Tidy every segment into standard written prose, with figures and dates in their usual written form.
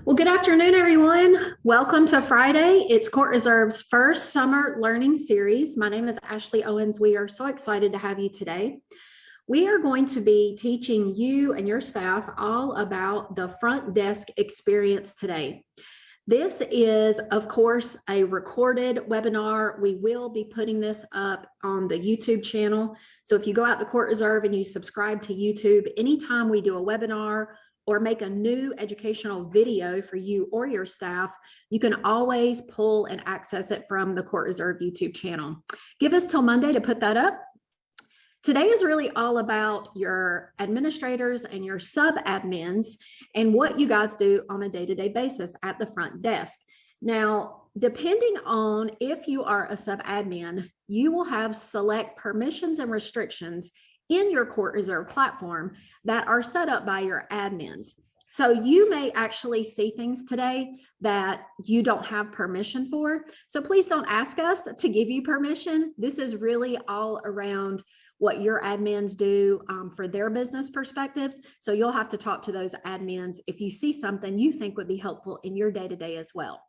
Well, good afternoon, everyone. Welcome to Friday. It's Court Reserve's first summer learning series. My name is Ashley Owens. We are so excited to have you today. We are going to be teaching you and your staff all about the front desk experience today. This is, of course, a recorded webinar. We will be putting this up on the YouTube channel. So if you go out to Court Reserve and you subscribe to YouTube, anytime we do a webinar or make a new educational video for you or your staff, you can always pull and access it from the Court Reserve YouTube channel. Give us till Monday to put that up. Today is really all about your administrators and your sub-admins and what you guys do on a day-to-day basis at the front desk. Now, depending on if you are a sub-admin, you will have select permissions and restrictions in your Court Reserve platform that are set up by your admins. So you may actually see things today that you don't have permission for. So please don't ask us to give you permission. This is really all around what your admins do for their business perspectives. So you'll have to talk to those admins if you see something you think would be helpful in your day-to-day as well.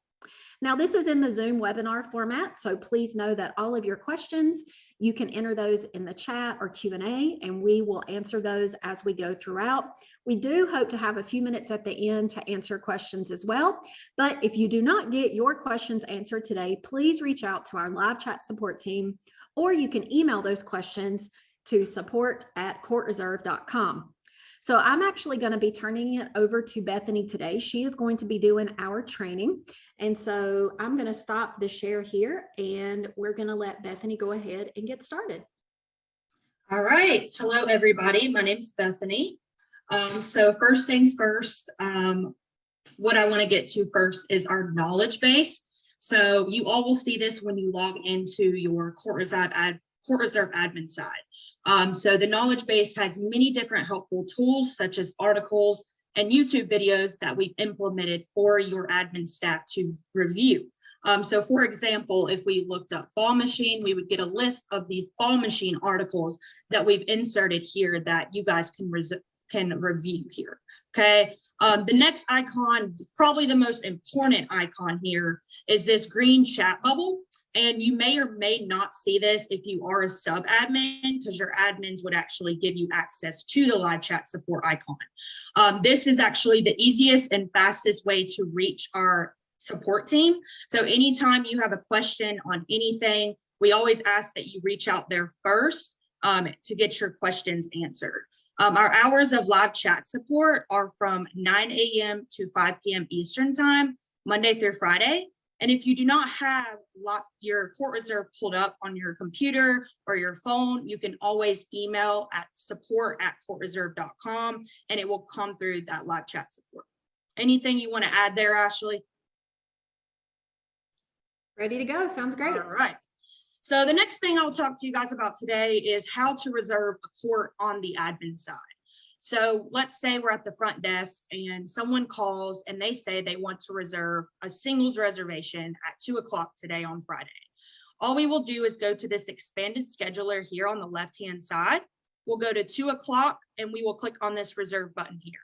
Now, this is in the Zoom webinar format, so please know that all of your questions, you can enter those in the chat or Q&A, and we will answer those as we go throughout. We do hope to have a few minutes at the end to answer questions as well, but if you do not get your questions answered today, please reach out to our live chat support team, or you can email those questions to support@courtreserve.com. So I'm actually going to be turning it over to Bethany today. She is going to be doing our training. And so I'm going to stop the share here and we're going to let Bethany go ahead and get started. All right. Hello, everybody. My name is Bethany. So first things first, what I want to get to first is our knowledge base. So you all will see this when you log into your Court Reserve admin side. So the knowledge base has many different helpful tools such as articles and YouTube videos that we've implemented for your admin staff to review. So for example, if we looked up ball machine, we would get a list of these ball machine articles that we've inserted here that you guys can review here. Okay. The next icon, probably the most important icon here, is this green chat bubble. And you may or may not see this if you are a sub-admin, because your admins would actually give you access to the live chat support icon. This is actually the easiest and fastest way to reach our support team. So anytime you have a question on anything, we always ask that you reach out there first to get your questions answered. Our hours of live chat support are from 9 a.m. to 5 p.m. Eastern time, Monday through Friday. And if you do not have your Court Reserve pulled up on your computer or your phone, you can always email at support@courtreserve.com and it will come through that live chat support. Anything you want to add there, Ashley? Ready to go. Sounds great. All right. So the next thing I'll talk to you guys about today is how to reserve a court on the admin side. So let's say we're at the front desk and someone calls and they say they want to reserve a singles reservation at 2 o'clock today on Friday. All we will do is go to this expanded scheduler here on the left-hand side. We'll go to 2 o'clock and we will click on this reserve button here.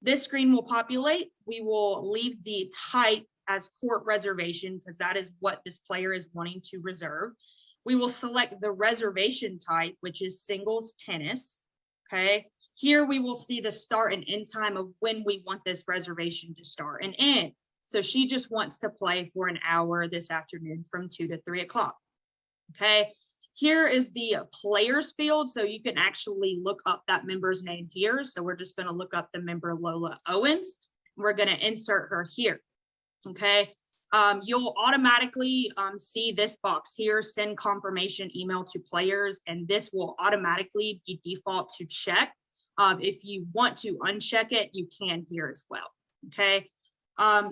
This screen will populate. We will leave the type as court reservation because that is what this player is wanting to reserve. We will select the reservation type, which is singles tennis. Okay. Here we will see the start and end time of when we want this reservation to start and end. So she just wants to play for an hour this afternoon from 2 to 3 o'clock. Okay, here is the players field. So you can actually look up that member's name here. So we're just going to look up the member Lola Owens. We're going to insert her here. Okay, you'll automatically see this box here, send confirmation email to players, and this will automatically be default to check. If you want to uncheck it, you can here as well. Okay.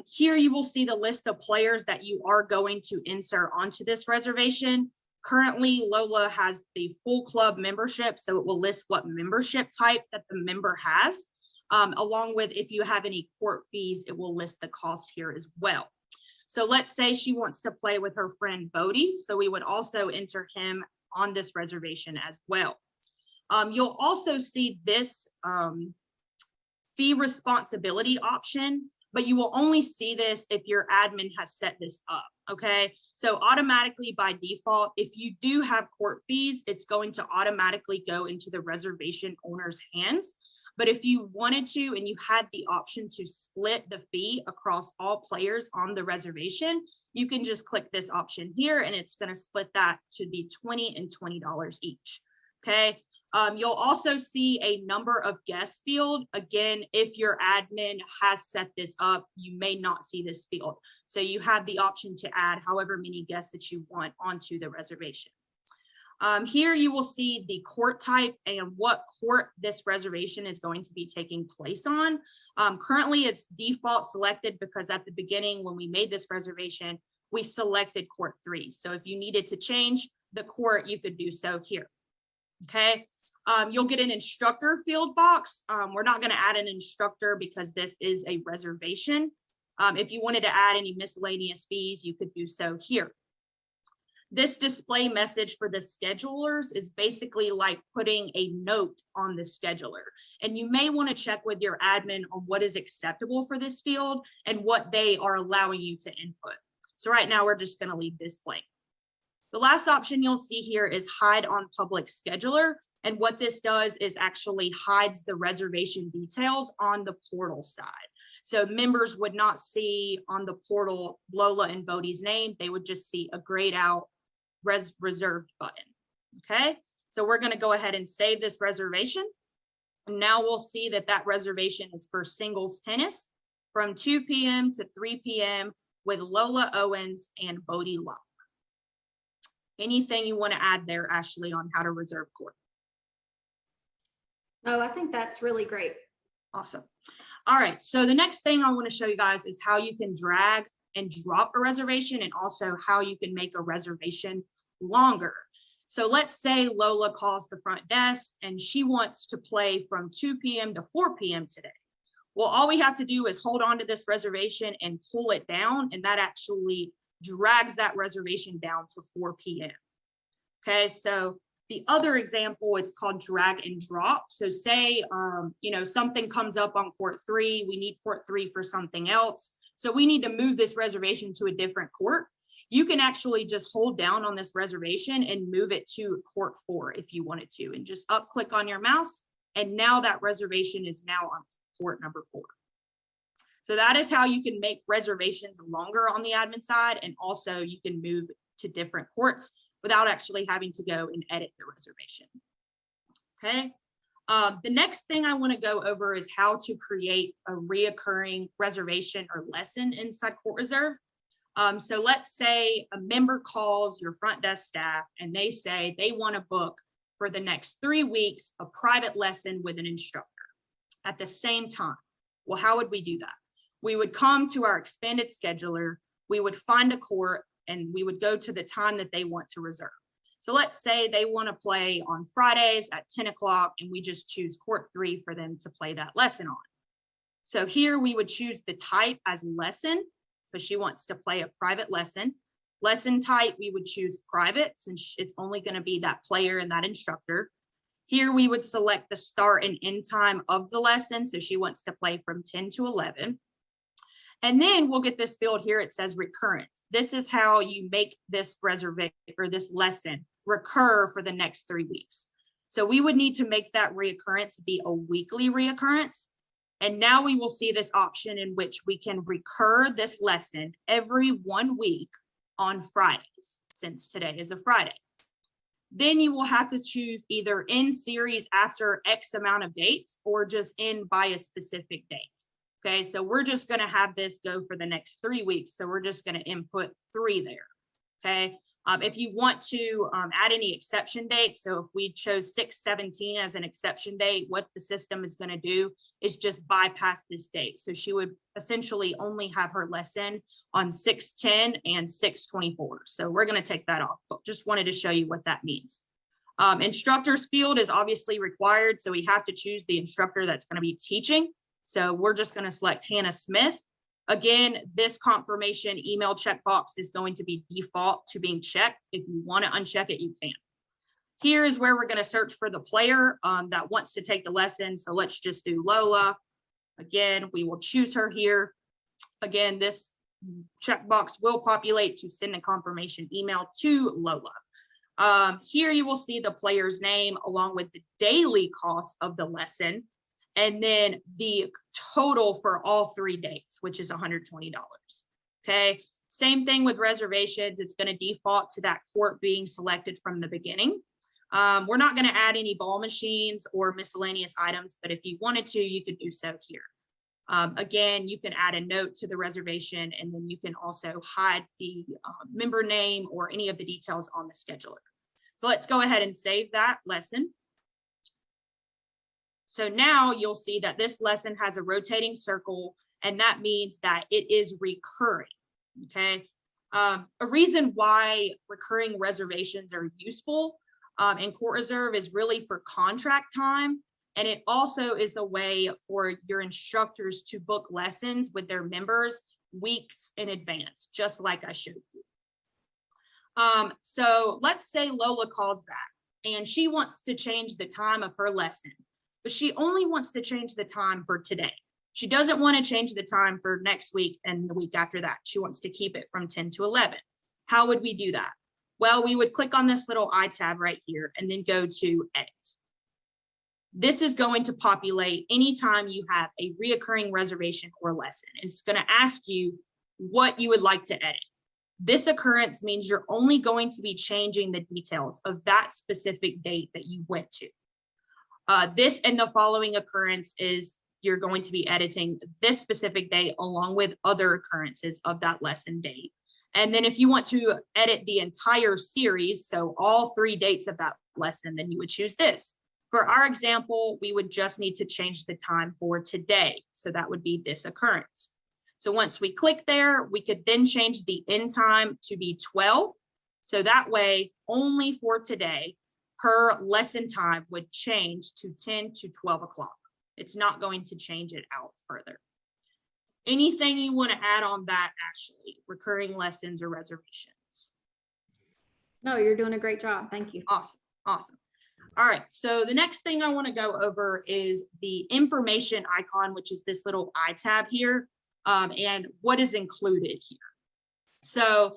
Here you will see the list of players that you are going to insert onto this reservation. Currently, Lola has the full club membership, so it will list what membership type that the member has. Along with if you have any court fees, it will list the cost here as well. So let's say she wants to play with her friend Bodie. So we would also enter him on this reservation as well. You'll also see this fee responsibility option but you will only see this if your admin has set this up, okay? So automatically by default, if you do have court fees, it's going to automatically go into the reservation owner's hands. But if you wanted to and you had the option to split the fee across all players on the reservation, you can just click this option here and it's going to split that to be $20 and $20 each. Okay. You'll also see a number of guests field. Again, if your admin has set this up, you may not see this field. So you have the option to add however many guests that you want onto the reservation. Here you will see the court type and what court this reservation is going to be taking place on. Currently it's default selected because at the beginning when we made this reservation, we selected court 3. So if you needed to change the court, you could do so here. Okay. You'll get an instructor field box. We're not going to add an instructor because this is a reservation. If you wanted to add any miscellaneous fees, you could do so here. This display message for the schedulers is basically like putting a note on the scheduler. And you may want to check with your admin on what is acceptable for this field and what they are allowing you to input. So right now we're just going to leave this blank. The last option you'll see here is hide on public scheduler. And what this does is actually hides the reservation details on the portal side. So members would not see on the portal Lola and Bodie's name. They would just see a grayed out reserved button. Okay, so we're going to go ahead and save this reservation. And now we'll see that that reservation is for singles tennis from 2 p.m. to 3 p.m. with Lola Owens and Bodie Locke. Anything you want to add there, Ashley, on how to reserve court? Oh, I think that's really great. Awesome. All right, so the next thing I want to show you guys is how you can drag and drop a reservation and also how you can make a reservation longer. So let's say Lola calls the front desk and she wants to play from 2 p.m. to 4 p.m. today. Well, all we have to do is hold on to this reservation and pull it down, and that actually drags that reservation down to 4 p.m. Okay, so the other example, it's called drag and drop. So say, something comes up on court 3, we need court 3 for something else. So we need to move this reservation to a different court. You can actually just hold down on this reservation and move it to court 4 if you wanted to, and just up click on your mouse. And now that reservation is now on court number 4. So that is how you can make reservations longer on the admin side. And also you can move to different courts without actually having to go and edit the reservation. Okay. The next thing I want to go over is how to create a reoccurring reservation or lesson inside Court Reserve. So let's say a member calls your front desk staff and they say they want to book for the next 3 weeks a private lesson with an instructor at the same time. Well, how would we do that? We would come to our expanded scheduler, we would find a court, and we would go to the time that they want to reserve. So let's say they want to play on Fridays at 10 o'clock and we just choose court 3 for them to play that lesson on. So here we would choose the type as lesson because she wants to play a private lesson. Lesson type, we would choose private since it's only going to be that player and that instructor. Here we would select the start and end time of the lesson. So she wants to play from 10 to 11. And then we'll get this field here. It says recurrence. This is how you make this reservation or this lesson recur for the next 3 weeks. So we would need to make that reoccurrence be a weekly reoccurrence. And now we will see this option in which we can recur this lesson every 1 week on Fridays, since today is a Friday. Then you will have to choose either in series after X amount of dates or just end by a specific date. Okay, so we're just going to have this go for the next 3 weeks. So we're just going to input 3 there. Okay, if you want to add any exception dates, so if we chose 6/17 as an exception date, what the system is going to do is just bypass this date. So she would essentially only have her lesson on 6/10 and 6/24. So we're going to take that off, but just wanted to show you what that means. Instructors field is obviously required. So we have to choose the instructor that's going to be teaching. So we're just going to select Hannah Smith. Again, this confirmation email checkbox is going to be default to being checked. If you want to uncheck it, you can. Here is where we're going to search for the player that wants to take the lesson. So let's just do Lola. Again, we will choose her here. Again, this checkbox will populate to send a confirmation email to Lola. Here you will see the player's name along with the daily cost of the lesson, and then the total for all 3 dates, which is $120. Okay, same thing with reservations. It's going to default to that court being selected from the beginning. We're not going to add any ball machines or miscellaneous items, but if you wanted to, you could do so here. Again, you can add a note to the reservation, and then you can also hide the member name or any of the details on the scheduler. So let's go ahead and save that lesson. So now you'll see that this lesson has a rotating circle, and that means that it is recurring, okay? A reason why recurring reservations are useful in Court Reserve is really for contract time. And it also is a way for your instructors to book lessons with their members weeks in advance, just like I showed you. So let's say Lola calls back and she wants to change the time of her lesson, but she only wants to change the time for today. She doesn't want to change the time for next week and the week after that. She wants to keep it from 10 to 11. How would we do that? Well, we would click on this little I tab right here and then go to Edit. This is going to populate anytime you have a reoccurring reservation or lesson. It's going to ask you what you would like to edit. This occurrence means you're only going to be changing the details of that specific date that you went to. This and the following occurrence is you're going to be editing this specific date along with other occurrences of that lesson date. And then if you want to edit the entire series, so all 3 dates of that lesson, then you would choose this. For our example, we would just need to change the time for today. So that would be this occurrence. So once we click there, we could then change the end time to be 12. So that way, only for today, her lesson time would change to 10 to 12 o'clock. It's not going to change it out further. Anything you want to add on that, Ashley, recurring lessons or reservations? No, you're doing a great job. Thank you. Awesome. Awesome. All right, so the next thing I want to go over is the information icon, which is this little I tab here, and what is included here. So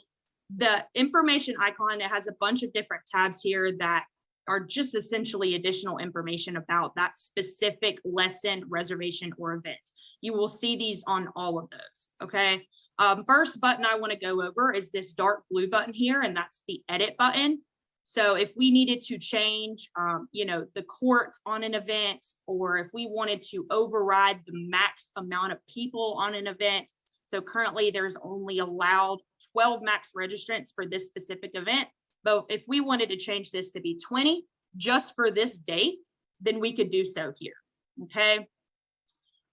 the information icon, it has a bunch of different tabs here that are just essentially additional information about that specific lesson, reservation, or event. You will see these on all of those, okay? First button I want to go over is this dark blue button here, and that's the edit button. So if we needed to change, the court on an event, or if we wanted to override the max amount of people on an event. So currently there's only allowed 12 max registrants for this specific event. But if we wanted to change this to be 20 just for this date, then we could do so here, okay?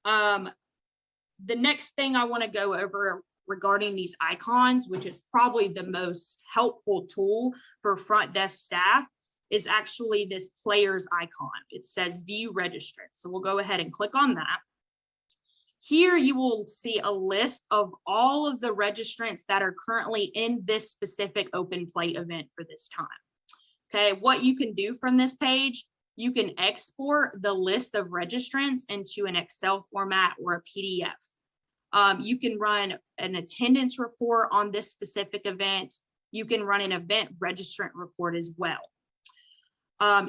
The next thing I want to go over regarding these icons, which is probably the most helpful tool for front desk staff, is actually this player's icon. It says view registrants. So we'll go ahead and click on that. Here you will see a list of all of the registrants that are currently in this specific open play event for this time. Okay, what you can do from this page, you can export the list of registrants into an Excel format or a PDF. You can run an attendance report on this specific event. You can run an event registrant report as well.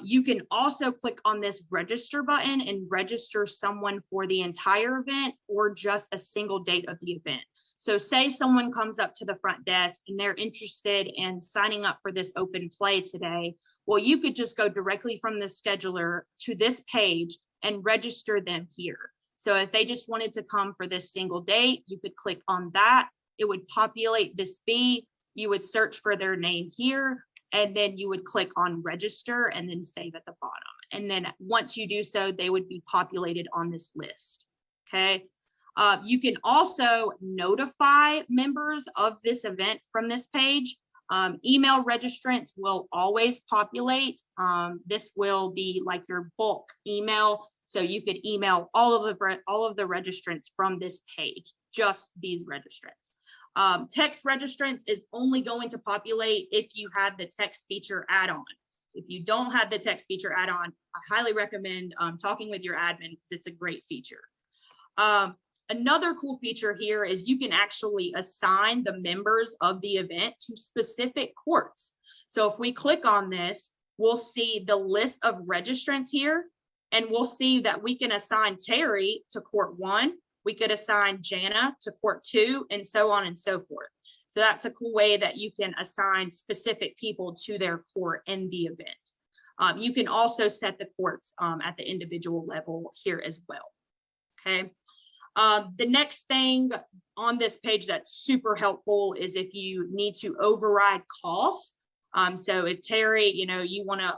You can also click on this register button and register someone for the entire event or just a single date of the event. So say someone comes up to the front desk and they're interested in signing up for this open play today. Well, you could just go directly from the scheduler to this page and register them here. So if they just wanted to come for this single date, you could click on that. It would populate this fee. You would search for their name here, and then you would click on register and then save at the bottom. And then once you do so, they would be populated on this list, okay? You can also notify members of this event from this page. Email registrants will always populate. This will be like your bulk email. So you could email all of the registrants from this page, just these registrants. Text registrants is only going to populate if you have the text feature add-on. If you don't have the text feature add-on, I highly recommend talking with your admin because it's a great feature. Another cool feature here is you can actually assign the members of the event to specific courts. So if we click on this, we'll see the list of registrants here, and we'll see that we can assign Terry to court 1, we could assign Jana to court 2, and so on and so forth. So that's a cool way that you can assign specific people to their court in the event. You can also set the courts at the individual level here as well. Okay. The next thing on this page that's super helpful is if you need to override costs. So if Terry, you want to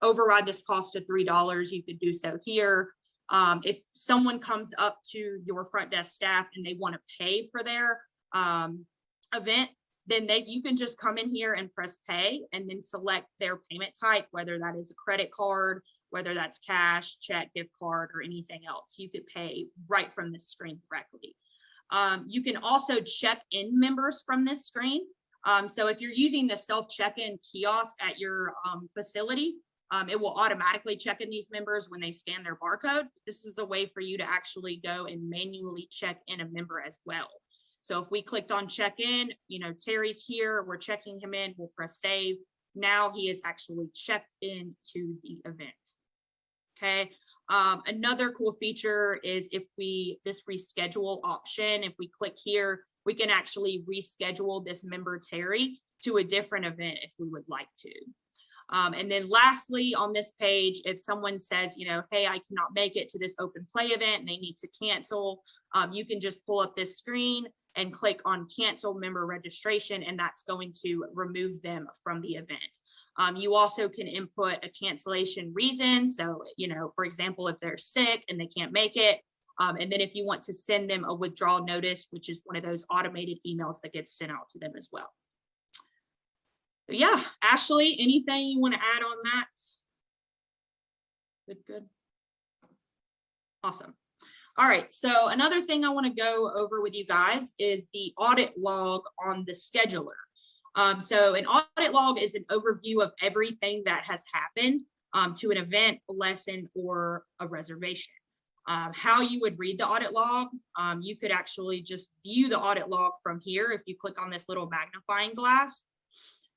override this cost to $3, you could do so here. If someone comes up to your front desk staff and they want to pay for their event, then you can just come in here and press pay and then select their payment type, whether that is a credit card, whether that's cash, check, gift card, or anything else. You could pay right from this screen directly. You can also check in members from this screen. So if you're using the self check-in kiosk at your facility, it will automatically check in these members when they scan their barcode. This is a way for you to actually go and manually check in a member as well. So if we clicked on check in, Terry's here, we're checking him in, we'll press save. Now he is actually checked into the event. Okay. Another cool feature is this reschedule option, if we click here, we can actually reschedule this member Terry to a different event if we would like to. And then lastly, on this page, if someone says, hey, I cannot make it to this open play event and they need to cancel, you can just pull up this screen and click on cancel member registration, and that's going to remove them from the event. You also can input a cancellation reason. So, for example, if they're sick and they can't make it, and then if you want to send them a withdrawal notice, which is one of those automated emails that gets sent out to them as well. So yeah, Ashley, anything you want to add on that? Good. Awesome. All right, so another thing I want to go over with you guys is the audit log on the scheduler. So an audit log is an overview of everything that has happened to an event, a lesson, or a reservation. How you would read the audit log, you could actually just view the audit log from here if you click on this little magnifying glass.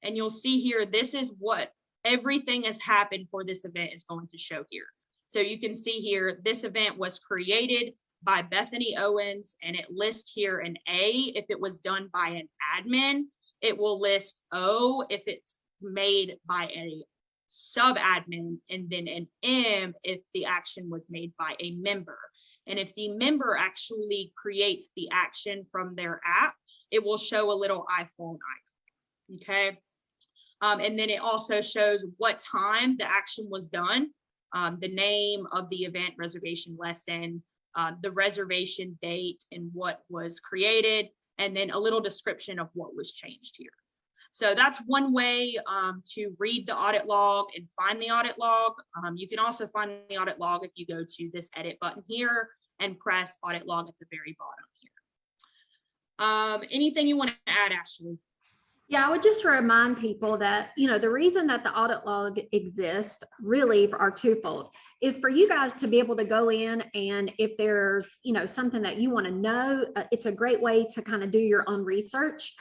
And you'll see here, this is what everything has happened for this event is going to show here. So you can see here, this event was created by Bethany Owens, and it lists here an A if it was done by an admin. It will list O if it's made by a sub-admin, and then an M if the action was made by a member. And if the member actually creates the action from their app, it will show a little iPhone icon, okay? And then it also shows what time the action was done, the name of the event, reservation, lesson, the reservation date and what was created, and then a little description of what was changed here. So that's one way to read the audit log and find the audit log. You can also find the audit log if you go to this edit button here and press audit log at the very bottom here. Anything you want to add, Ashley? Yeah, I would just remind people that, the reason that the audit log exists really are twofold. Is for you guys to be able to go in, and if there's, something that you want to know, it's a great way to kind of do your own research.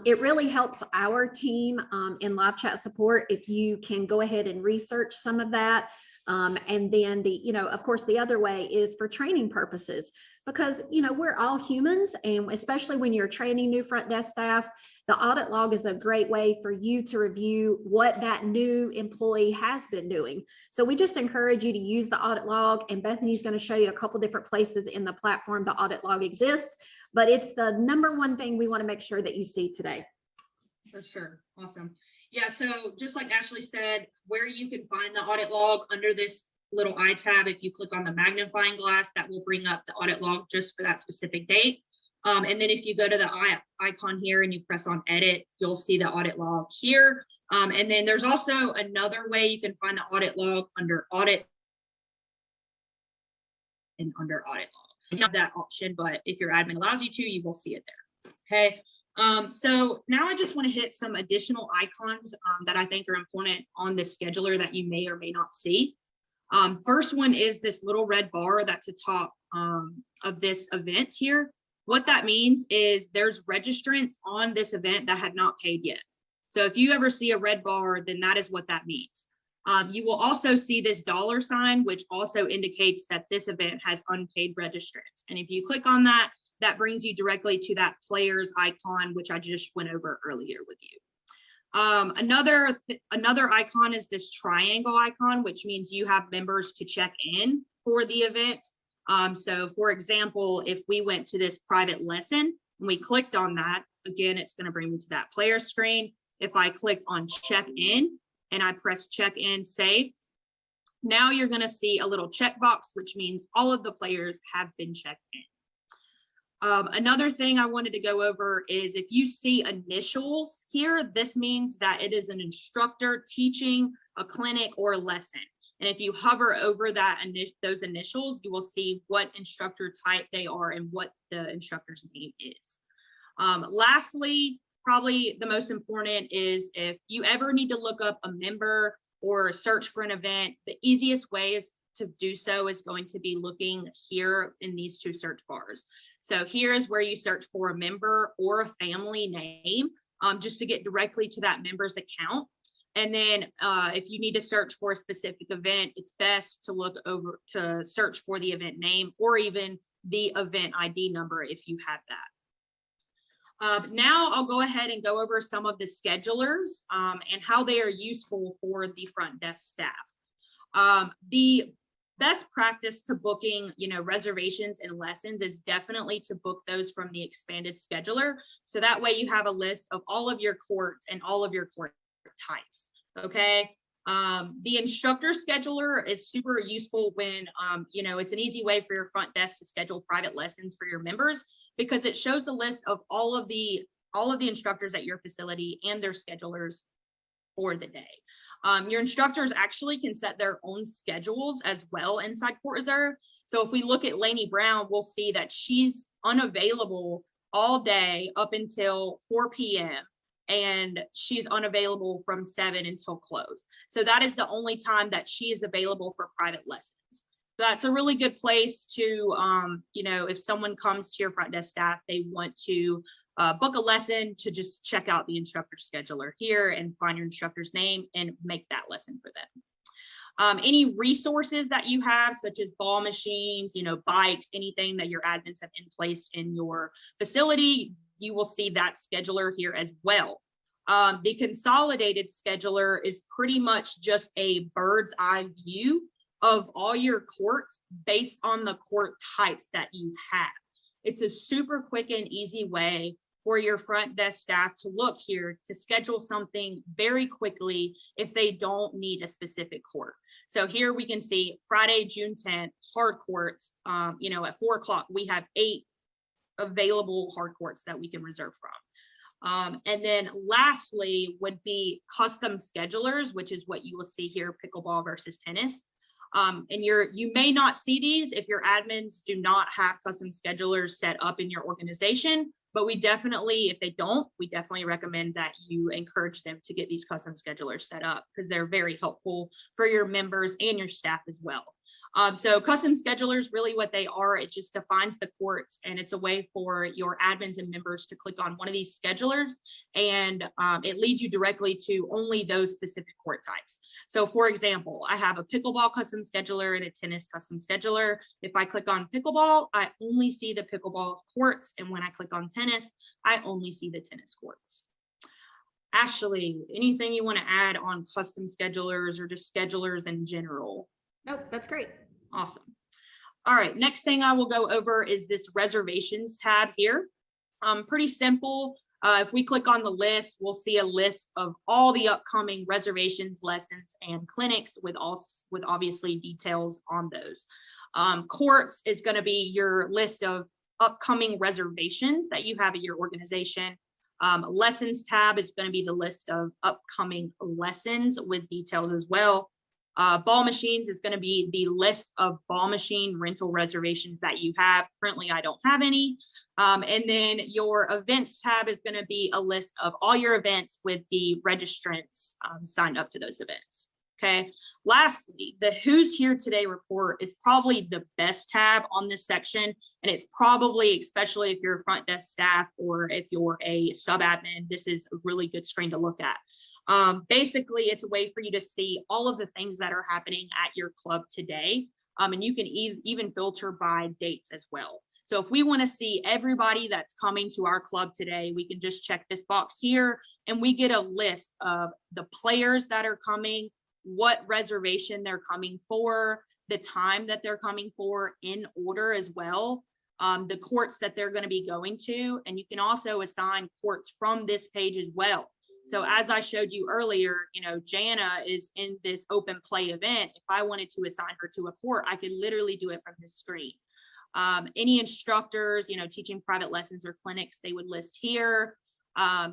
It really helps our team in live chat support if you can go ahead and research some of that. And then of course, the other way is for training purposes, because, we're all humans, and especially when you're training new front desk staff, the audit log is a great way for you to review what that new employee has been doing. So we just encourage you to use the audit log, and Bethany's going to show you a couple different places in the platform the audit log exists, but it's the number one thing we want to make sure that you see today. For sure. Awesome. Yeah, so just like Ashley said, where you can find the audit log under this little I tab, if you click on the magnifying glass, that will bring up the audit log just for that specific date. And then if you go to the icon here and you press on edit, you'll see the audit log here. And then there's also another way you can find the audit log under audit and under audit log. You have that option, but if your admin allows you to, you will see it there. Okay. So now I just want to hit some additional icons that I think are important on the scheduler that you may or may not see. First one is this little red bar that's atop of this event here. What that means is there's registrants on this event that have not paid yet. So if you ever see a red bar, then that is what that means. You will also see this $sign, which also indicates that this event has unpaid registrants. And if you click on that, that brings you directly to that players icon, which I just went over earlier with you. Another icon is this triangle icon, which means you have members to check in for the event. So for example, if we went to this private lesson and we clicked on that, again, it's going to bring me to that player screen. If I clicked on check in and I press check in, save, now you're going to see a little checkbox, which means all of the players have been checked in. Another thing I wanted to go over is if you see initials here, this means that it is an instructor teaching a clinic or a lesson. And if you hover over those initials, you will see what instructor type they are and what the instructor's name is. Lastly, probably the most important is if you ever need to look up a member or search for an event, the easiest way is to do so is going to be looking here in these two search bars. So here is where you search for a member or a family name, just to get directly to that member's account. And then if you need to search for a specific event, it's best to look over to search for the event name or even the event ID number if you have that. Now I'll go ahead and go over some of the schedulers and how they are useful for the front desk staff. The best practice to booking, reservations and lessons is definitely to book those from the expanded scheduler. So that way you have a list of all of your courts and all of your court types. Okay. The instructor scheduler is super useful when, it's an easy way for your front desk to schedule private lessons for your members because it shows a list of all of the instructors at your facility and their schedulers for the day. Your instructors actually can set their own schedules as well inside Court Reserve. So if we look at Lainey Brown, we'll see that she's unavailable all day up until 4 p.m. and she's unavailable from 7 until close. So that is the only time that she is available for private lessons. That's a really good place to, if someone comes to your front desk staff, they want to book a lesson, to just check out the instructor scheduler here and find your instructor's name and make that lesson for them. Any resources that you have, such as ball machines, bikes, anything that your admins have in place in your facility, you will see that scheduler here as well. The consolidated scheduler is pretty much just a bird's eye view of all your courts based on the court types that you have. It's a super quick and easy way for your front desk staff to look here to schedule something very quickly if they don't need a specific court. So here we can see Friday, June 10th, hard courts, at 4 o'clock, we have 8 available hard courts that we can reserve from. And then lastly would be custom schedulers, which is what you will see here, pickleball versus tennis. And you may not see these if your admins do not have custom schedulers set up in your organization, but we definitely, if they don't, we definitely recommend that you encourage them to get these custom schedulers set up because they're very helpful for your members and your staff as well. So custom schedulers, really what they are, it just defines the courts and it's a way for your admins and members to click on one of these schedulers and it leads you directly to only those specific court types. So for example, I have a pickleball custom scheduler and a tennis custom scheduler. If I click on pickleball, I only see the pickleball courts. And when I click on tennis, I only see the tennis courts. Ashley, anything you want to add on custom schedulers or just schedulers in general? Nope, that's great. Awesome. All right, next thing I will go over is this reservations tab here. Pretty simple. If we click on the list, we'll see a list of all the upcoming reservations, lessons, and clinics with obviously details on those. Courts is going to be your list of upcoming reservations that you have at your organization. Lessons tab is going to be the list of upcoming lessons with details as well. Ball machines is going to be the list of ball machine rental reservations that you have. Currently, I don't have any. And then your events tab is going to be a list of all your events with the registrants signed up to those events. Okay. Lastly, the Who's Here Today report is probably the best tab on this section. And it's probably, especially if you're a front desk staff or if you're a sub-admin, this is a really good screen to look at. Basically, it's a way for you to see all of the things that are happening at your club today. And you can even filter by dates as well. So if we want to see everybody that's coming to our club today, we can just check this box here and we get a list of the players that are coming, what reservation they're coming for, the time that they're coming for in order as well, the courts that they're going to be going to, and you can also assign courts from this page as well. So as I showed you earlier, you know, Jana is in this open play event. If I wanted to assign her to a court, I could literally do it from this screen. Any instructors, you know, teaching private lessons or clinics, they would list here.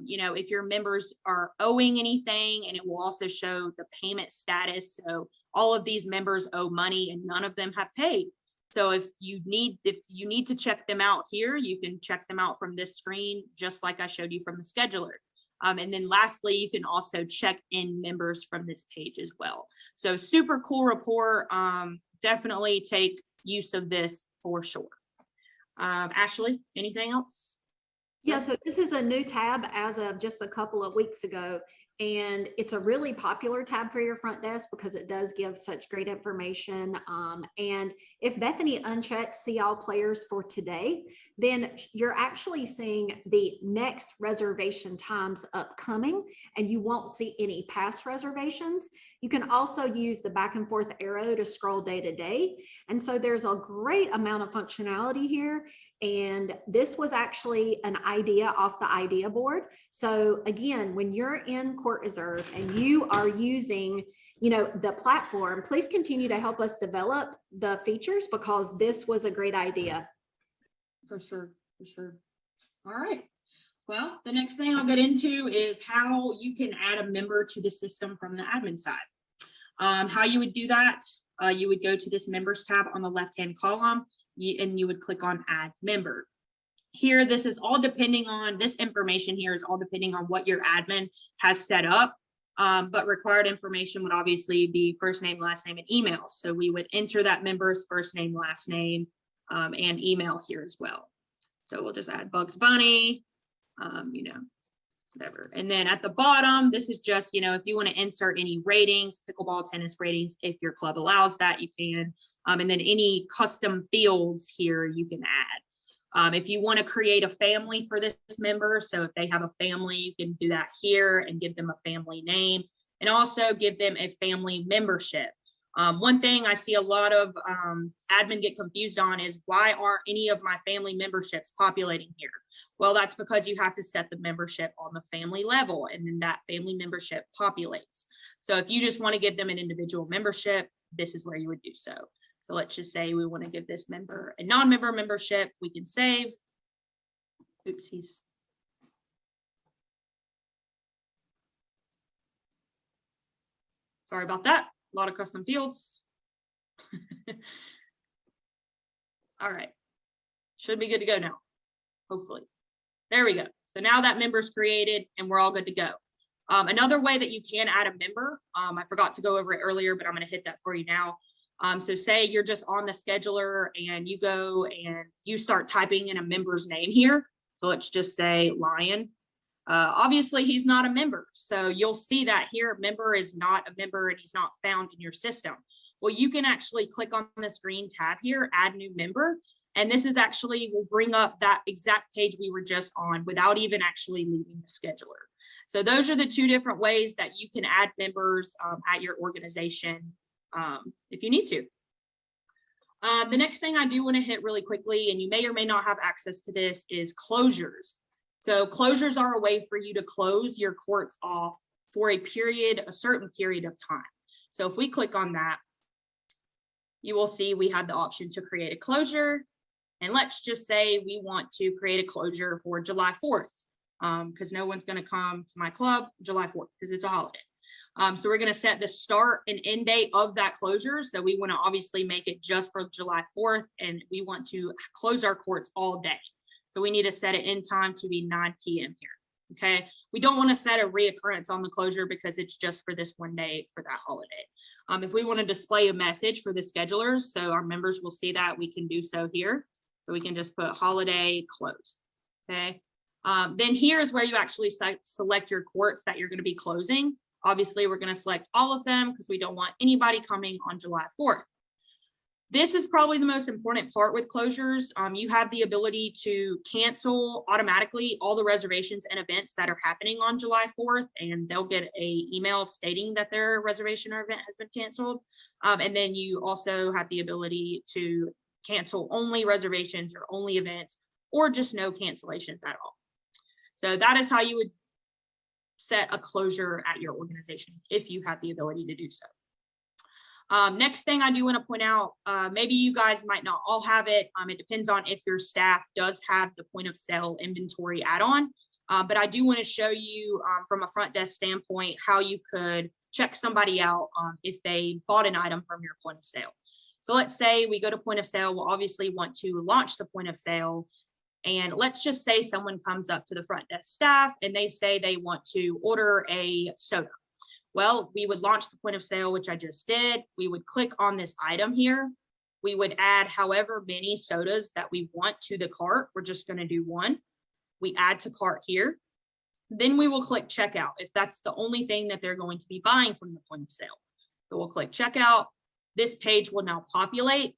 You know, if your members are owing anything, and it will also show the payment status. So all of these members owe money and none of them have paid. So if you need to check them out here, you can check them out from this screen, just like I showed you from the scheduler. And then lastly, you can also check in members from this page as well. So super cool report. Definitely take use of this for sure. Ashley, anything else? Yeah, so this is a new tab as of just a couple of weeks ago, and it's a really popular tab for your front desk because it does give such great information. And if Bethany unchecks see all players for today, then you're actually seeing the next reservation times upcoming, and you won't see any past reservations. You can also use the back and forth arrow to scroll day to day. And so there's a great amount of functionality here. And this was actually an idea off the idea board. So again, when you're in Court Reserve and you are using, you know, the platform, please continue to help us develop the features because this was a great idea. For sure, for sure. All right. Well, the next thing I'll get into is how you can add a member to the system from the admin side. How you would do that, you would go to this members tab on the left-hand column, and you would click on add member. Here, this is all depending on, this information here is all depending on what your admin has set up, but required information would obviously be first name, last name, and email. So we would enter that member's first name, last name, and email here as well. So we'll just add Bugs Bunny, you know, whatever. And then at the bottom, this is just, you know, if you want to insert any ratings, pickleball, tennis ratings, if your club allows that, you can. And then any custom fields here you can add. If you want to create a family for this member, so if they have a family, you can do that here and give them a family name and also give them a family membership. One thing I see a lot of admin get confused on is why aren't any of my family memberships populating here? Well, that's because you have to set the membership on the family level and then that family membership populates. So if you just want to give them an individual membership, this is where you would do so. So let's just say we want to give this member a non-member membership. We can save. Oopsies. Sorry about that. A lot of custom fields. All right. Should be good to go now, hopefully. There we go. So now that member's created and we're all good to go. Another way that you can add a member, I forgot to go over it earlier, but I'm going to hit that for you now. So say you're just on the scheduler and you go and you start typing in a member's name here. So let's just say Lion. Obviously, he's not a member. So you'll see that here, member is not a member and he's not found in your system. Well, you can actually click on this green tab here, add new member. And this is actually will bring up that exact page we were just on without even actually leaving the scheduler. So those are the two different ways that you can add members at your organization if you need to. The next thing I do want to hit really quickly, and you may or may not have access to this, is closures. So closures are a way for you to close your courts off for a certain period of time. So if we click on that, you will see we have the option to create a closure. And let's just say we want to create a closure for July 4th because no one's going to come to my club July 4th because it's a holiday. So we're going to set the start and end date of that closure. So we want to obviously make it just for July 4th, and we want to close our courts all day. So we need to set it in time to be 9 p.m. here. Okay, we don't want to set a reoccurrence on the closure because it's just for this one day for that holiday. If we want to display a message for the schedulers, so our members will see that, we can do so here. So we can just put holiday closed. Okay, then here's where you actually select your courts that you're going to be closing. Obviously, we're going to select all of them because we don't want anybody coming on July 4th. This is probably the most important part with closures. You have the ability to cancel automatically all the reservations and events that are happening on July 4th, and they'll get an email stating that their reservation or event has been canceled. And then you also have the ability to cancel only reservations or only events, or just no cancellations at all. So that is how you would set a closure at your organization if you have the ability to do so. Next thing I do want to point out, maybe you guys might not all have it. It depends on if your staff does have the point of sale inventory add-on. But I do want to show you from a front desk standpoint how you could check somebody out if they bought an item from your point of sale. So let's say we go to point of sale. We'll obviously want to launch the point of sale. And let's just say someone comes up to the front desk staff and they say they want to order a soda. Well, we would launch the point of sale, which I just did. We would click on this item here. We would add however many sodas that we want to the cart. We're just going to do one. We add to cart here. Then we will click checkout if that's the only thing that they're going to be buying from the point of sale. So we'll click checkout. This page will now populate.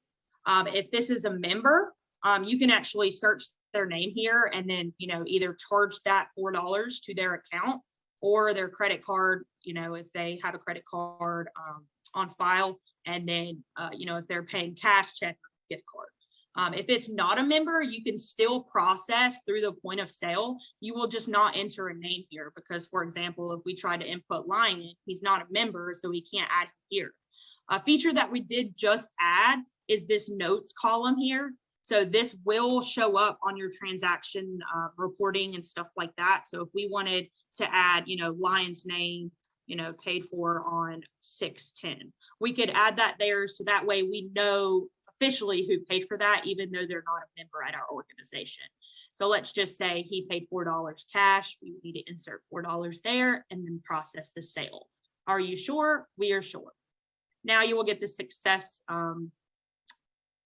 If this is a member, you can actually search their name here and then, either charge that $4 to their account or their credit card, if they have a credit card on file, and then, if they're paying cash, check, gift card. If it's not a member, you can still process through the point of sale. You will just not enter a name here because, for example, if we try to input Lion, he's not a member, so we can't add him here. A feature that we did just add is this notes column here. So this will show up on your transaction reporting and stuff like that. So if we wanted to add, Lion's name, paid for on 6/10, we could add that there. So that way we know officially who paid for that, even though they're not a member at our organization. So let's just say he paid $4 cash. We need to insert $4 there and then process the sale. Are you sure? We are sure. Now you will get the success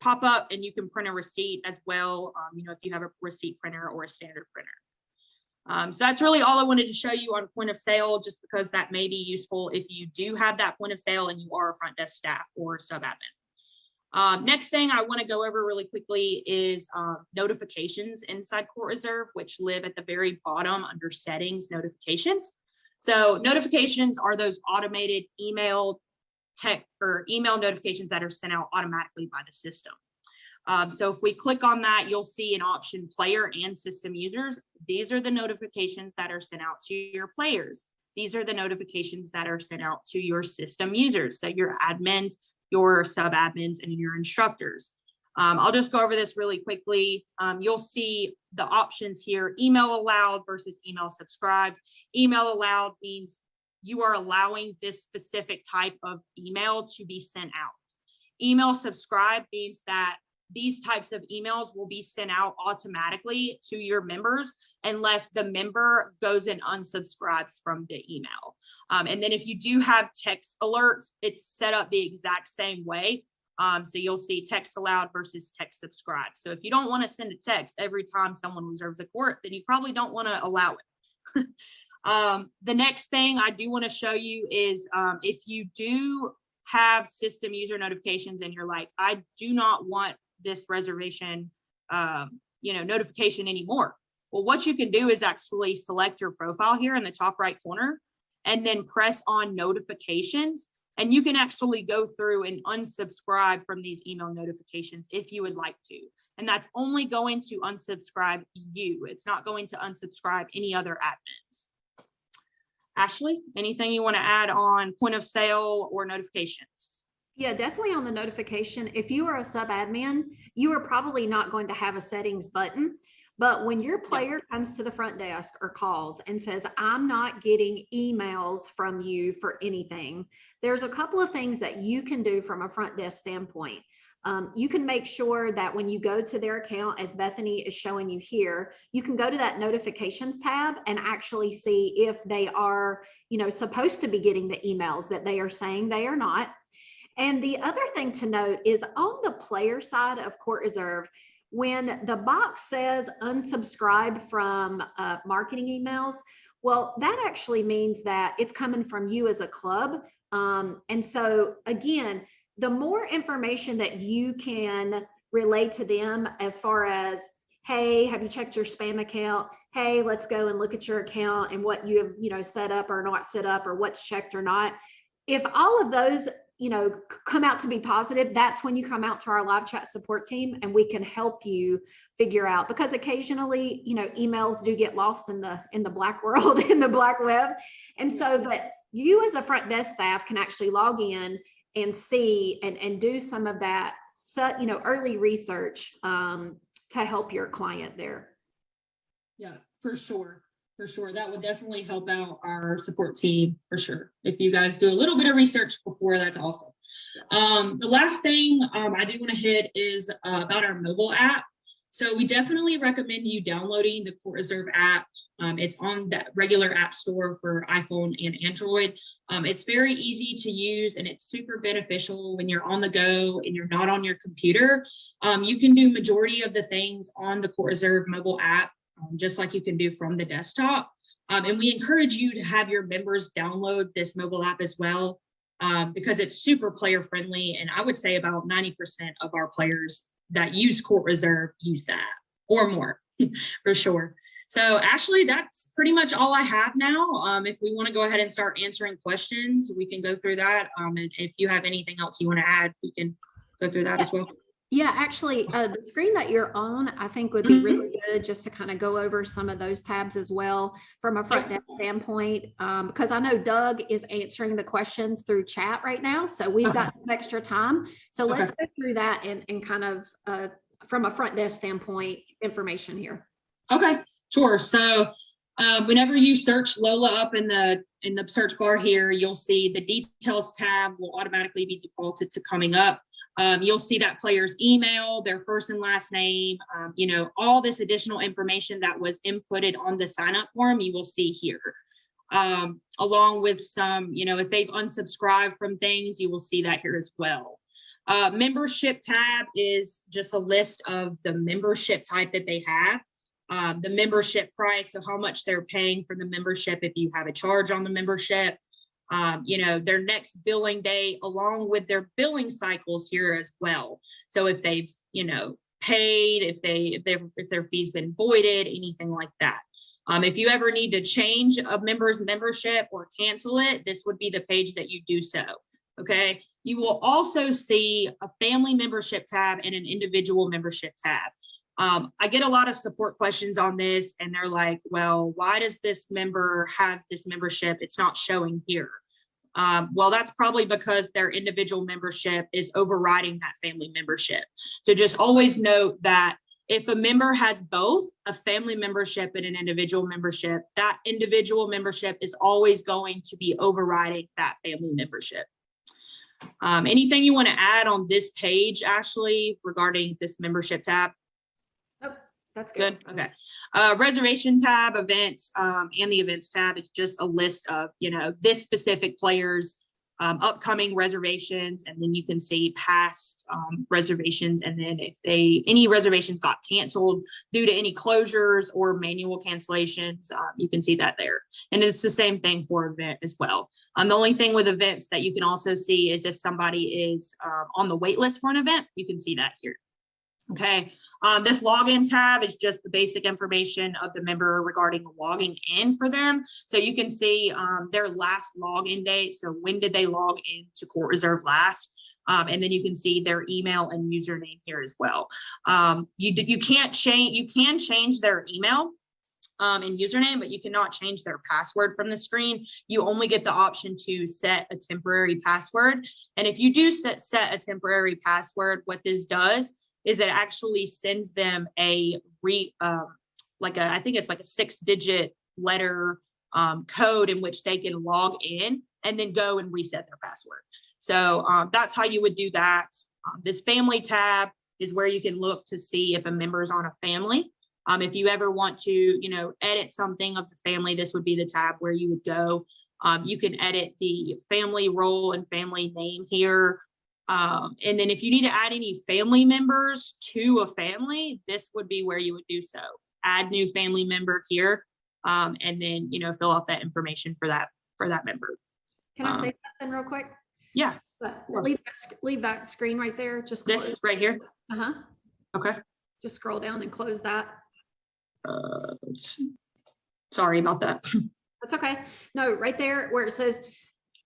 pop up, and you can print a receipt as well, if you have a receipt printer or a standard printer. So that's really all I wanted to show you on point of sale, just because that may be useful if you do have that point of sale and you are a front desk staff or sub-admin. Next thing I want to go over really quickly is notifications inside Court Reserve, which live at the very bottom under settings, notifications. So notifications are those automated email notifications that are sent out automatically by the system. So if we click on that, you'll see an option player and system users. These are the notifications that are sent out to your players. These are the notifications that are sent out to your system users. So your admins, your sub-admins, and your instructors. I'll just go over this really quickly. You'll see the options here: email allowed versus email subscribed. Email allowed means you are allowing this specific type of email to be sent out. Email subscribe means that these types of emails will be sent out automatically to your members unless the member goes and unsubscribes from the email. And then if you do have text alerts, it's set up the exact same way. So you'll see text allowed versus text subscribe. So if you don't want to send a text every time someone reserves a court, then you probably don't want to allow it. The next thing I do want to show you is if you do have system user notifications and you're like, I do not want this reservation, notification anymore. Well, what you can do is actually select your profile here in the top right corner and then press on notifications. And you can actually go through and unsubscribe from these email notifications if you would like to. And that's only going to unsubscribe you. It's not going to unsubscribe any other admins. Ashley, anything you want to add on point of sale or notifications? Yeah, definitely on the notification. If you are a sub-admin, you are probably not going to have a settings button. But when your player comes to the front desk or calls and says, I'm not getting emails from you for anything, there's a couple of things that you can do from a front desk standpoint. you can make sure that when you go to their account, as Bethany is showing you here, you can go to that notifications tab and actually see if they are, supposed to be getting the emails that they are saying they are not. And the other thing to note is on the player side of Court Reserve, when the box says unsubscribe from marketing emails, well, that actually means that it's coming from you as a club. And so again, the more information that you can relay to them as far as, hey, have you checked your spam account? Hey, let's go and look at your account and what you have, set up or not set up or what's checked or not. If all of those, come out to be positive, that's when you come out to our live chat support team and we can help you figure out, because occasionally, emails do get lost in the black world, in the black web. And so, but you as a front desk staff can actually log in and see and do some of that, early research to help your client there. Yeah, for sure. For sure. That would definitely help out our support team for sure. If you guys do a little bit of research before, that's awesome. The last thing I do want to hit is about our mobile app. So we definitely recommend you downloading the Court Reserve app. It's on that regular app store for iPhone and Android. It's very easy to use and it's super beneficial when you're on the go and you're not on your computer. You can do majority of the things on the Court Reserve mobile app, just like you can do from the desktop. And we encourage you to have your members download this mobile app as well, because it's super player friendly. And I would say about 90% of our players that use Court Reserve use that or more for sure. So Ashley, that's pretty much all I have now. If we want to go ahead and start answering questions, we can go through that. And if you have anything else you want to add, we can go through that as well. Yeah, actually, the screen that you're on, I think would be really good just to kind of go over some of those tabs as well from a front desk standpoint, because I know Doug is answering the questions through chat right now. So we've got some extra time. So let's go through that and kind of from a front desk standpoint information here. Okay, sure. So whenever you search Lola up in the search bar here, you'll see the details tab will automatically be defaulted to coming up. You'll see that player's email, their first and last name, all this additional information that was inputted on the sign up form, you will see here. Along with some, if they've unsubscribed from things, you will see that here as well. Membership tab is just a list of the membership type that they have. The membership price, so how much they're paying for the membership if you have a charge on the membership. Their next billing day along with their billing cycles here as well. So if they've, paid, if their fee's been voided, anything like that. If you ever need to change a member's membership or cancel it, this would be the page that you do so. Okay. You will also see a family membership tab and an individual membership tab. I get a lot of support questions on this and they're like, well, why does this member have this membership? It's not showing here. Well, that's probably because their individual membership is overriding that family membership. So just always note that if a member has both a family membership and an individual membership, that individual membership is always going to be overriding that family membership. Anything you want to add on this page, Ashley, regarding this membership tab? That's good. Okay. Reservation tab, events, and the events tab is just a list of, this specific player's upcoming reservations. And then you can see past reservations. And then if any reservations got canceled due to any closures or manual cancellations, you can see that there. And it's the same thing for event as well. The only thing with events that you can also see is if somebody is on the wait list for an event, you can see that here. Okay, this login tab is just the basic information of the member regarding logging in for them. So you can see their last login date. So when did they log into Court Reserve last? And then you can see their email and username here as well. You can change their email and username, but you cannot change their password from the screen. You only get the option to set a temporary password. And if you do set a temporary password, what this does is it actually sends them I think it's like a 6-digit letter code in which they can log in and then go and reset their password. So that's how you would do that. This family tab is where you can look to see if a member is on a family. If you ever want to, edit something of the family, this would be the tab where you would go. You can edit the family role and family name here. And then if you need to add any family members to a family, this would be where you would do so. Add new family member here, and then, fill out that information for that member. Can I say something real quick? Yeah. But leave that screen right there. Just close. This right here. Okay. Just scroll down and close that. Sorry about that. That's okay. No, right there where it says,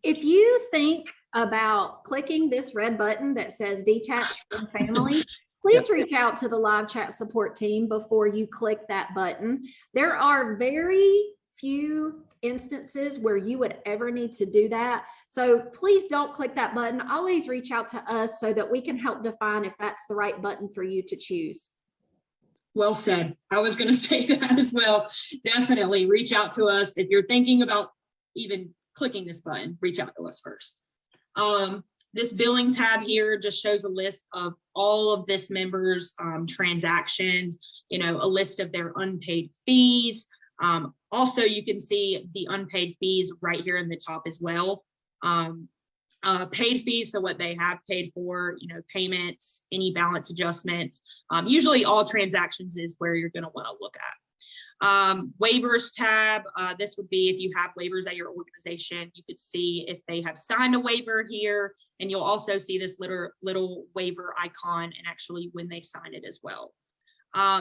if you think about clicking this red button that says detached from family, please reach out to the live chat support team before you click that button. There are very few instances where you would ever need to do that. So please don't click that button. Always reach out to us so that we can help define if that's the right button for you to choose. Well said. I was going to say that as well. Definitely reach out to us. If you're thinking about even clicking this button, reach out to us first. This billing tab here just shows a list of all of this members' transactions, a list of their unpaid fees. Also, you can see the unpaid fees right here in the top as well. Paid fees, so what they have paid for, payments, any balance adjustments. Usually all transactions is where you're going to want to look at. Waivers tab, this would be if you have waivers at your organization, you could see if they have signed a waiver here, and you'll also see this little waiver icon and actually when they sign it as well.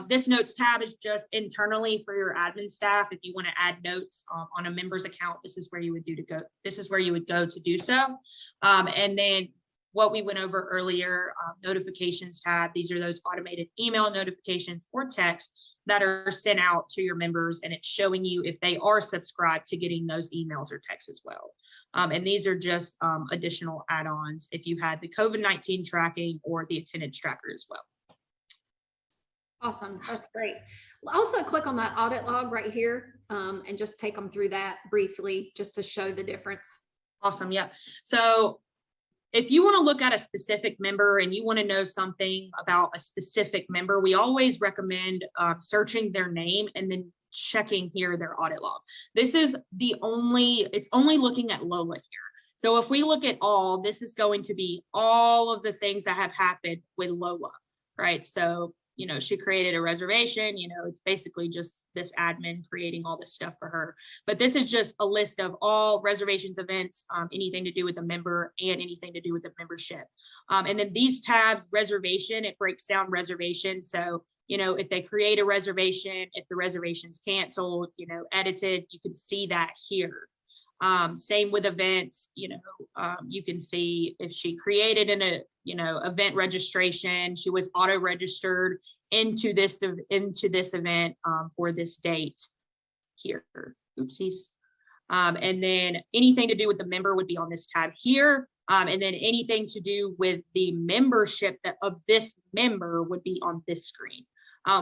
This notes tab is just internally for your admin staff. If you want to add notes on a member's account, this is where you would go to do so. And then what we went over earlier, notifications tab. These are those automated email notifications or texts that are sent out to your members, and it's showing you if they are subscribed to getting those emails or texts as well. And these are just additional add-ons if you had the COVID-19 tracking or the attendance tracker as well. Awesome. That's great. Also click on that audit log right here and just take them through that briefly just to show the difference. Awesome. Yeah. So if you want to look at a specific member and you want to know something about a specific member, we always recommend searching their name and then checking here their audit log. This is it's only looking at Lola here. So if we look at all, this is going to be all of the things that have happened with Lola, right? So she created a reservation, it's basically just this admin creating all this stuff for her. But this is just a list of all reservations events, anything to do with the member and anything to do with the membership. And then these tabs, reservation, it breaks down reservation. So, if they create a reservation, if the reservation's canceled, edited, you can see that here. Same with events, you can see if she created an event registration, she was auto registered into this event for this date here. Oopsies. And then anything to do with the member would be on this tab here. And then anything to do with the membership of this member would be on this screen.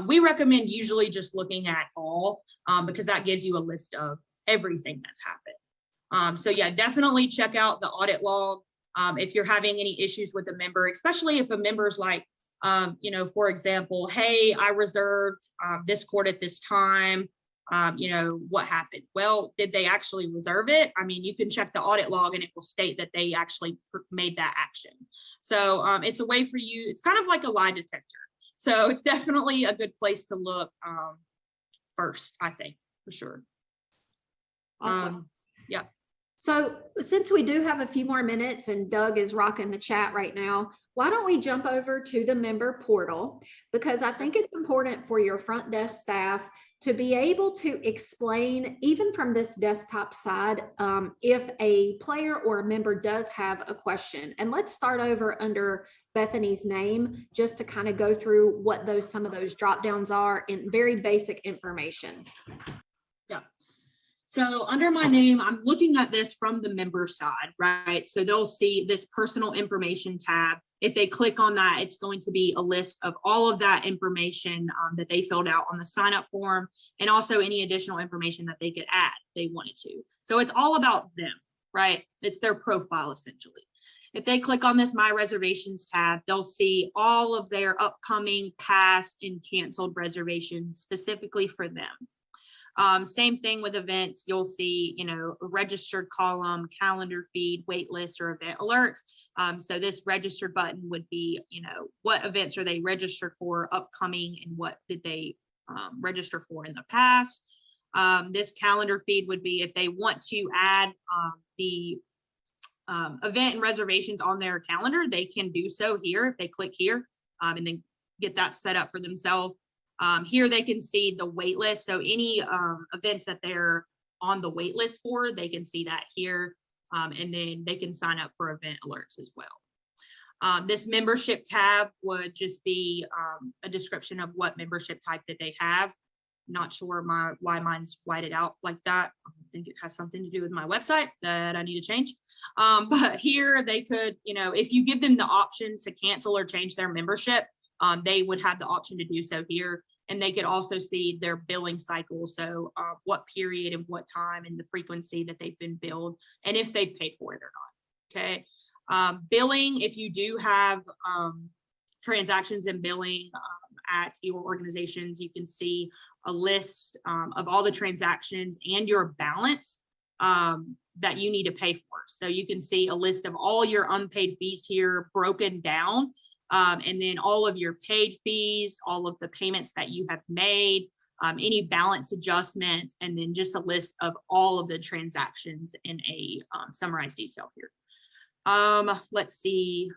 We recommend usually just looking at all because that gives you a list of everything that's happened. So yeah, definitely check out the audit log. If you're having any issues with a member, especially if a member's like, for example, hey, I reserved this court at this time, what happened? Well, did they actually reserve it? I mean, you can check the audit log and it will state that they actually made that action. So it's a way for you, it's kind of like a lie detector. So it's definitely a good place to look first, I think, for sure. Awesome. Yeah. So since we do have a few more minutes and Doug is rocking the chat right now, why don't we jump over to the member portal? Because I think it's important for your front desk staff to be able to explain, even from this desktop side, if a player or a member does have a question. And let's start over under Bethany's name, just to kind of go through what some of those drop downs are in very basic information. Yeah. So under my name, I'm looking at this from the member side, right? So they'll see this personal information tab. If they click on that, it's going to be a list of all of that information that they filled out on the sign up form, and also any additional information that they could add if they wanted to. So it's all about them, right? It's their profile essentially. If they click on this My Reservations tab, they'll see all of their upcoming, past, and canceled reservations specifically for them. Same thing with events. You'll see, you know, a registered column, calendar feed, wait list, or event alerts. So this registered button would be, you know, what events are they registered for upcoming and what did they register for in the past. This calendar feed would be if they want to add the event and reservations on their calendar, they can do so here if they click here and then get that set up for themselves. Here they can see the wait list. So any events that they're on the wait list for, they can see that here. And then they can sign up for event alerts as well. This membership tab would just be a description of what membership type that they have. Not sure why mine's whited out like that. I think it has something to do with my website that I need to change. But here they could, you know, if you give them the option to cancel or change their membership, they would have the option to do so here. And they could also see their billing cycle. So what period and what time and the frequency that they've been billed and if they paid for it or not. Okay. Billing, if you do have transactions and billing at your organizations, you can see a list of all the transactions and your balance that you need to pay for. So you can see a list of all your unpaid fees here broken down, and then all of your paid fees, all of the payments that you have made, any balance adjustments, and then just a list of all of the transactions in a summarized detail here. Let's see.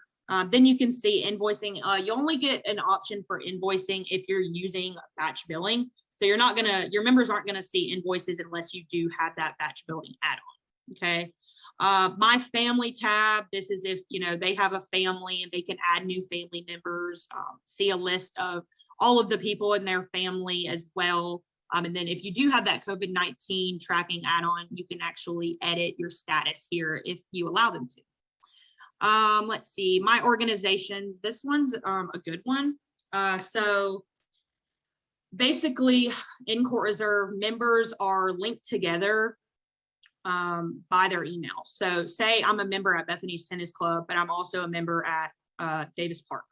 Then you can see invoicing. You only get an option for invoicing if you're using batch billing. So you're not gonna, your members aren't gonna see invoices unless you do have that batch billing add-on. Okay. My family tab, this is if, you know, they have a family and they can add new family members, see a list of all of the people in their family as well. And then if you do have that COVID-19 tracking add-on, you can actually edit your status here if you allow them to. Let's see, my organizations, this one's a good one. So basically in Court Reserve, members are linked together by their email. So say I'm a member at Bethany's Tennis Club, but I'm also a member at Davis Park,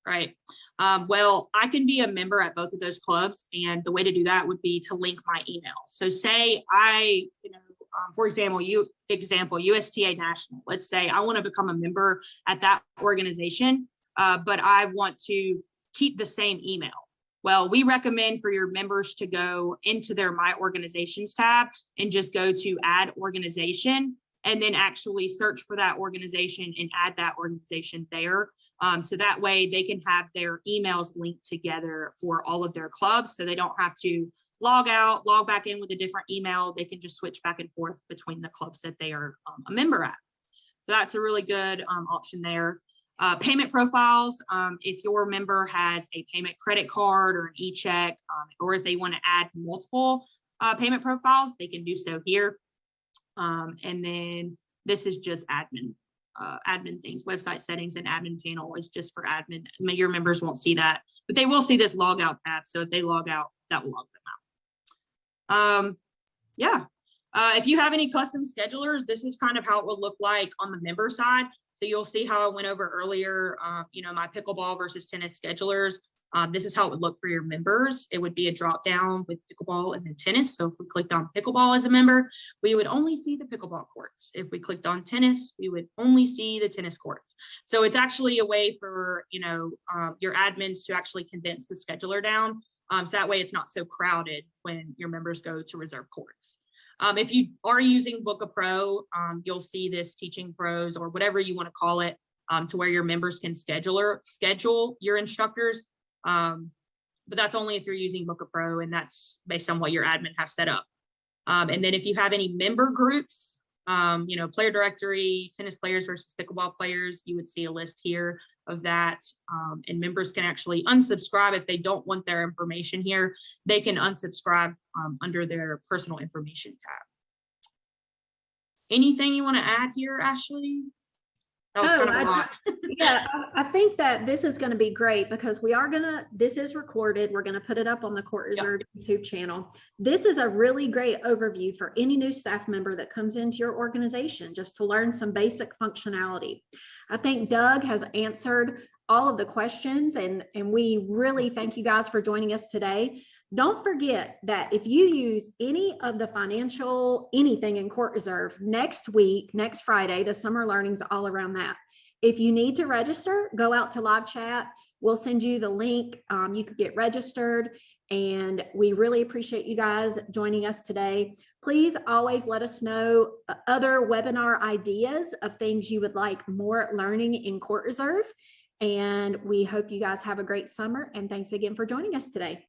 right? Well, I can be a member at both of those clubs, and the way to do that would be to link my email. So say I, you know, for example, USTA National, let's say I want to become a member at that organization, but I want to keep the same email. Well, we recommend for your members to go into their My Organizations tab and just go to Add Organization, and then actually search for that organization and add that organization there. So that way they can have their emails linked together for all of their clubs, so they don't have to log out, log back in with a different email. They can just switch back and forth between the clubs that they are a member at. So that's a really good option there. Payment profiles, if your member has a payment credit card or an e-check, or if they want to add multiple payment profiles, they can do so here. And then this is just admin things, website settings, and admin panel is just for admin. Your members won't see that, but they will see this log out tab. So if they log out, that will log them out. Yeah. If you have any custom schedulers, this is kind of how it will look like on the member side. So you'll see how I went over earlier, you know, my pickleball versus tennis schedulers. This is how it would look for your members. It would be a drop down with pickleball and then tennis. So if we clicked on pickleball as a member, we would only see the pickleball courts. If we clicked on tennis, we would only see the tennis courts. So it's actually a way for, you know, your admins to actually condense the scheduler down. So that way it's not so crowded when your members go to reserve courts. If you are using Book a Pro, you'll see this Teaching Pros or whatever you want to call it, to where your members can schedule your instructors. But that's only if you're using Book a Pro, and that's based on what your admin have set up. And then if you have any member groups, you know, player directory, tennis players versus pickleball players, you would see a list here of that. And members can actually unsubscribe if they don't want their information here. They can unsubscribe under their personal information tab. Anything you want to add here, Ashley? That was kind of a lot. Yeah, I think that this is going to be great because this is recorded. We're going to put it up on the Court Reserve YouTube channel. This is a really great overview for any new staff member that comes into your organization just to learn some basic functionality. I think Doug has answered all of the questions, and we really thank you guys for joining us today. Don't forget that if you use any of the financial anything in Court Reserve next week, next Friday, the summer learning's all around that. If you need to register, go out to live chat. We'll send you the link. You could get registered, and we really appreciate you guys joining us today. Please always let us know other webinar ideas of things you would like more learning in Court Reserve. And we hope you guys have a great summer. And thanks again for joining us today.